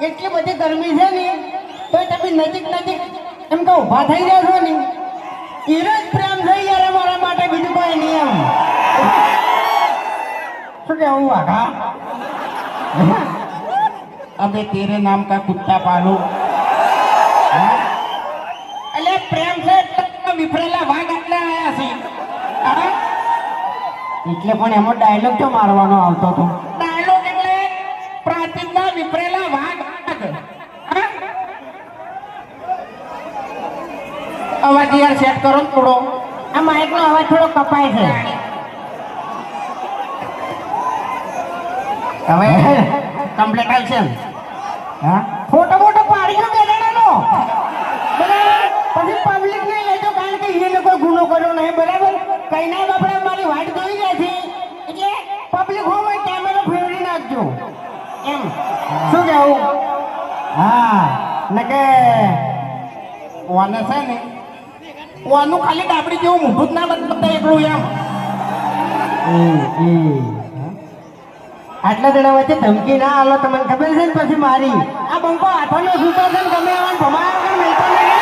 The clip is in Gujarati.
એટલી બધી ગરમી છે ને તો તમે નજીક નજીક એમ કહો ઊભા થઈ રહ્યા છો ને ઈરો જ પ્રેમ થઈ યાર અમારા માટે બીજું કોઈ નહીં એમ શું કેવું વાઘા अबे तेरे नाम का कुत्ता पालो એટલે પ્રેમ છે એટલે વિફરેલા વાઘ આટલા આયા છે હા? એટલે પણ એમાં ડાયલોગ તો મારવાનો આવતો હતો ડાયલોગ એટલે પ્રાચીનના વિફરેલા વાઘ હા? અવાજ યાર સેટ કરો ને થોડો આ માઇકનો અવાજ થોડો કપાય છે હવે કમ્પ્લીટ આવશે ને હા ફોટો ફોટો પાડી ગયો બેડાનો બરાબર પછી પબ્લિક ને લેજો કારણ કે એને કોઈ ગુનો કર્યો નહીં બરાબર કઈ ના બાપડા મારી વાટ જોઈ ગયા છે એટલે પબ્લિક હોય કેમેરો ફેરવી નાખજો એમ શું કહેવું હા ને કે ઓને છે ને ઓનું ખાલી ડાબડી જેવું મોઢું જ ના બદલતા એટલું એમ આટલા જણા વચ્ચે ધમકી ના આલો તમને ખબર છે ને પછી મારી આ બંકો હાથોનો સૂતો છે ને તમે આવા ભમાયા વગર મિલતો નહીં